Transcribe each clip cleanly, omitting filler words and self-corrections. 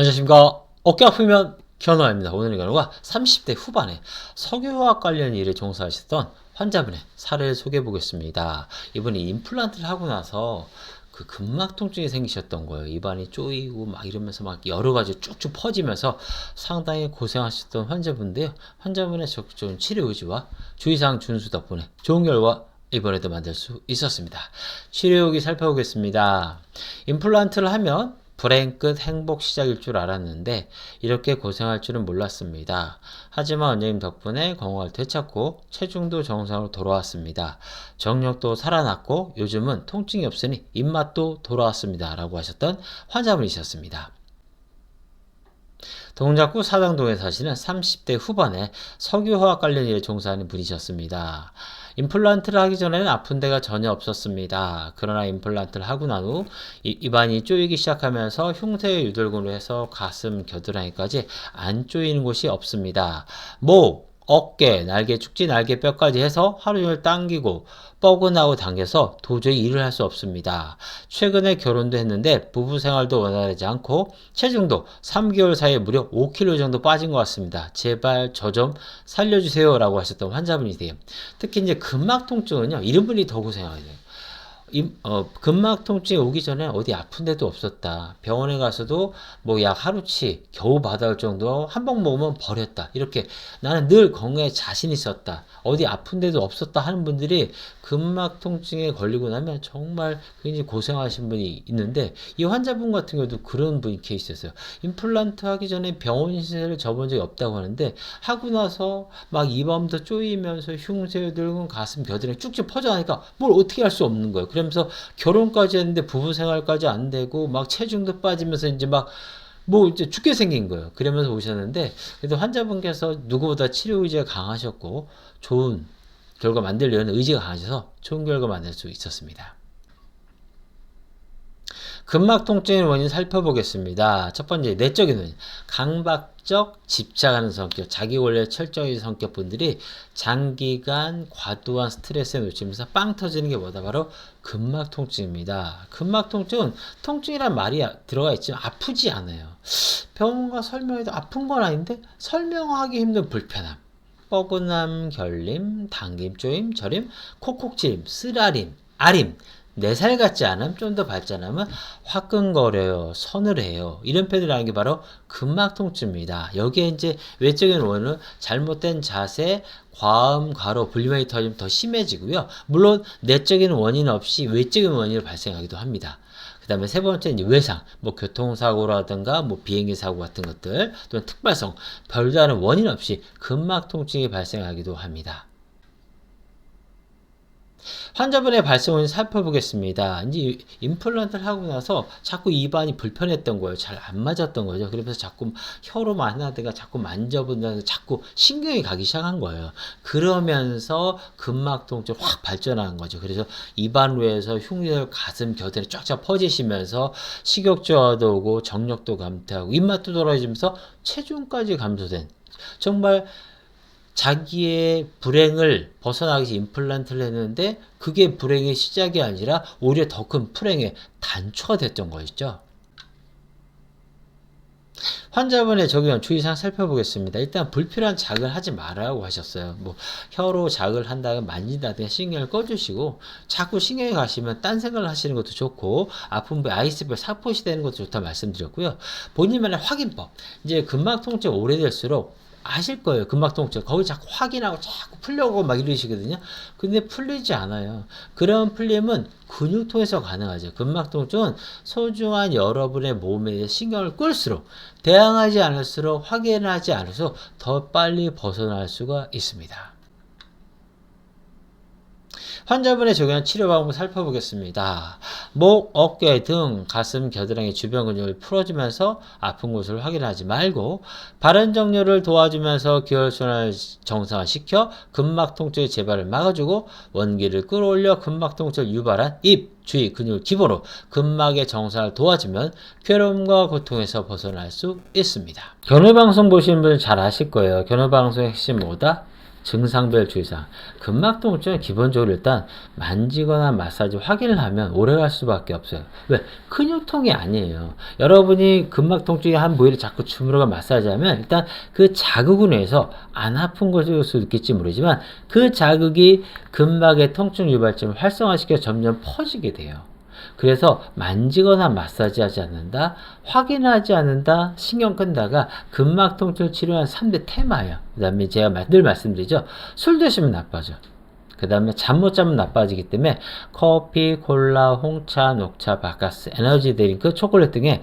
안녕하십니까. 어깨 아프면 견호입니다. 오늘의 견호가 30대 후반에 석유화학 관련 일에 종사하셨던 환자분의 사례를 소개해 보겠습니다. 이분이 임플란트를 하고 나서 그 근막 통증이 생기셨던 거예요. 입안이 쪼이고 막 이러면서 막 여러 가지 쭉쭉 퍼지면서 상당히 고생하셨던 환자분인데요. 환자분의 적극적인 치료 의지와 주의사항 준수 덕분에 좋은 결과 이번에도 만들 수 있었습니다. 치료 후기 살펴보겠습니다. 임플란트를 하면 불행 끝 행복 시작일 줄 알았는데 이렇게 고생할 줄은 몰랐습니다. 하지만 원장님 덕분에 건강을 되찾고 체중도 정상으로 돌아왔습니다. 정력도 살아났고 요즘은 통증이 없으니 입맛도 돌아왔습니다. 라고 하셨던 환자분이셨습니다. 동작구 사당동에 사시는 30대 후반에 석유화학 관련 일에 종사하는 분이셨습니다. 임플란트를 하기 전에는 아픈 데가 전혀 없었습니다. 그러나 임플란트를 하고 난 후 입안이 쪼이기 시작하면서 흉쇄 유돌근으로 해서 가슴, 겨드랑이까지 안 쪼이는 곳이 없습니다. 목, 어깨, 날개, 축지, 날개뼈까지 해서 하루 종일 당기고 뻐근하고 당겨서 도저히 일을 할 수 없습니다. 최근에 결혼도 했는데 부부 생활도 원활하지 않고 체중도 3개월 사이에 무려 5kg 정도 빠진 것 같습니다. 제발 저 좀 살려주세요 라고 하셨던 환자분이세요. 특히 이제 근막 통증은요, 이런 분이 더 고생하게 돼요. 근막 통증이 오기 전에 어디 아픈 데도 없었다. 병원에 가서도 뭐 약 하루치 겨우 받아올 정도 한 번 먹으면 버렸다. 이렇게 나는 늘 건강에 자신 있었다. 어디 아픈 데도 없었다 하는 분들이 근막 통증에 걸리고 나면 정말 굉장히 고생하신 분이 있는데 이 환자분 같은 경우도 그런 분이 케이스였어요. 임플란트 하기 전에 병원 신세를 져본 적이 없다고 하는데 하고 나서 막 입안도 쪼이면서 흉쇄 들고 가슴 겨드랑이 쭉쭉 퍼져나니까 뭘 어떻게 할 수 없는 거예요. 그러면서 결혼까지 했는데 부부 생활까지 안 되고 막 체중도 빠지면서 이제 막 뭐 이제 죽게 생긴 거예요. 그러면서 오셨는데 그래도 환자분께서 누구보다 치료 의지가 강하셨고 좋은 결과 만들려는 의지가 강하셔서 좋은 결과 만들 수 있었습니다. 근막 통증의 원인 살펴보겠습니다. 첫 번째, 내적인 원인. 강박적 집착하는 성격, 자기 원래 철저히 성격 분들이 장기간 과도한 스트레스에 놓치면서 빵 터지는 게 뭐다? 바로 근막 통증입니다. 근막 통증은 통증이란 말이 들어가 있지만 아프지 않아요. 병원과 설명해도 아픈 건 아닌데 설명하기 힘든 불편함. 뻐근함, 결림, 당김, 쪼임, 저림, 콕콕질림, 쓰라림, 아림, 4살 같지 않음, 좀 더 발전하면 화끈거려요, 서늘해요. 이런 표현을 하는 게 바로 근막 통증입니다. 여기에 이제 외적인 원인은 잘못된 자세, 과음, 과로, 분리막이 터지면 더 심해지고요. 물론 내적인 원인 없이 외적인 원인으로 발생하기도 합니다. 그 다음에 세 번째 이제 외상, 뭐 교통사고라든가 뭐 비행기 사고 같은 것들 또는 특발성, 별다른 원인 없이 근막 통증이 발생하기도 합니다. 환자분의 발생 원인 살펴보겠습니다. 이제 임플란트를 하고 나서 자꾸 입안이 불편했던 거예요. 잘 안 맞았던 거죠. 그러면서 자꾸 혀로만 하다가 자꾸 만져본다면서 자꾸 신경이 가기 시작한 거예요. 그러면서 근막 통증이 확 발전한 거죠. 그래서 입안로에서 흉쇄, 가슴, 겨드랑이 쫙쫙 퍼지시면서 식욕저하도 오고 정력도 감퇴하고 입맛도 떨어지면서 체중까지 감소된 정말 자기의 불행을 벗어나기 위해서 임플란트를 했는데 그게 불행의 시작이 아니라 오히려 더 큰 불행의 단초가 됐던 것이죠. 환자분의 적용 주의사항 살펴보겠습니다. 일단 불필요한 자극을 하지 말라고 하셨어요. 뭐 혀로 자극을 한다가 만진다든가 신경을 꺼주시고 자꾸 신경이 가시면 딴 생각을 하시는 것도 좋고 아픈 부위 아이스별 사포시 되는 것도 좋다 말씀드렸고요. 본인만의 확인법. 이제 근막 통증이 오래될수록 아실 거예요. 근막 통증. 거기 자꾸 확인하고 자꾸 풀려고 막 이러시거든요. 근데 풀리지 않아요. 그런 풀림은 근육통에서 가능하죠. 근막 통증은 소중한 여러분의 몸에 신경을 끌수록 대항하지 않을수록 확인하지 않을수록 더 빨리 벗어날 수가 있습니다. 환자분의 적용한 치료 방법을 살펴보겠습니다. 목, 어깨, 등, 가슴, 겨드랑이 주변 근육을 풀어주면서 아픈 곳을 확인하지 말고 바른 정렬을 도와주면서 기혈순환을 정상화시켜 근막 통증의 재발을 막아주고 원기를 끌어올려 근막 통증을 유발한 입, 주위 근육을 기본으로 근막의 정상을 도와주면 괴로움과 고통에서 벗어날 수 있습니다. 견우방송 보시는 분은 잘 아실 거예요. 견우방송의 핵심 뭐다? 증상별 주의사항. 근막 통증은 기본적으로 일단 만지거나 마사지 확인을 하면 오래갈 수밖에 없어요. 왜? 근육통이 아니에요. 여러분이 근막 통증이 한 부위를 자꾸 주물러가 마사지하면 일단 그 자극으로 인해서 안 아픈 것일 수도 있겠지 모르지만 그 자극이 근막의 통증 유발점을 활성화시켜 점점 퍼지게 돼요. 그래서 만지거나 마사지하지 않는다, 확인하지 않는다, 신경 끈다가 근막 통증 치료한 3대 테마예요. 그 다음에 제가 늘 말씀드리죠. 술 드시면 나빠져. 그 다음에 잠 못 자면 나빠지기 때문에 커피, 콜라, 홍차, 녹차, 바카스, 에너지 드링크, 초콜릿 등의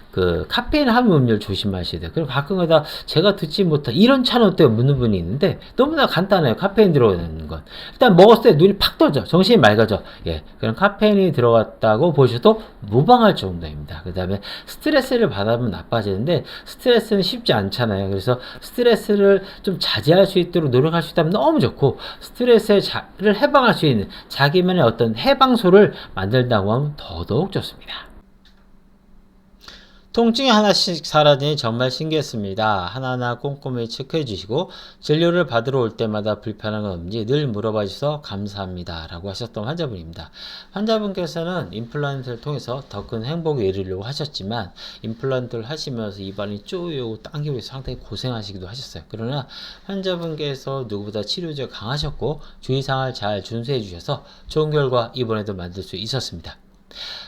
그 카페인 함유 음료를 조심하셔야 돼요. 그리고 가끔가다 제가 듣지 못한 이런 차는 어때요? 묻는 분이 있는데 너무나 간단해요. 카페인 들어가는 건. 일단 먹었을 때 눈이 팍 떠져. 정신이 맑아져. 예, 그런 카페인이 들어갔다고 보셔도 무방할 정도입니다. 그 다음에 스트레스를 받아보면 나빠지는데 스트레스는 쉽지 않잖아요. 그래서 스트레스를 좀 자제할 수 있도록 노력할 수 있다면 너무 좋고 스트레스를 해방할 수 있는 자기만의 어떤 해방소를 만들다고 하면 더더욱 좋습니다. 통증이 하나씩 사라지니 정말 신기했습니다. 하나하나 꼼꼼히 체크해 주시고 진료를 받으러 올 때마다 불편한 건 없는지 늘 물어봐 주셔서 감사합니다. 라고 하셨던 환자분입니다. 환자분께서는 임플란트를 통해서 더 큰 행복을 이루려고 하셨지만 임플란트를 하시면서 입안이 쪼이고 당기고 상당히 고생하시기도 하셨어요. 그러나 환자분께서 누구보다 치료제가 강하셨고 주의사항을 잘 준수해 주셔서 좋은 결과 이번에도 만들 수 있었습니다.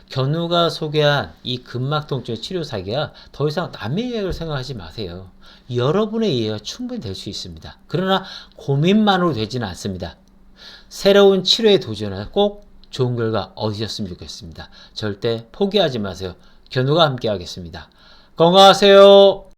견우가 소개한 이 근막 통증 치료 사기가 더 이상 남의 이야기를 생각하지 마세요. 여러분의 이해가 충분히 될 수 있습니다. 그러나 고민만으로 되지는 않습니다. 새로운 치료에 도전해 꼭 좋은 결과 얻으셨으면 좋겠습니다. 절대 포기하지 마세요. 견우가 함께 하겠습니다. 건강하세요.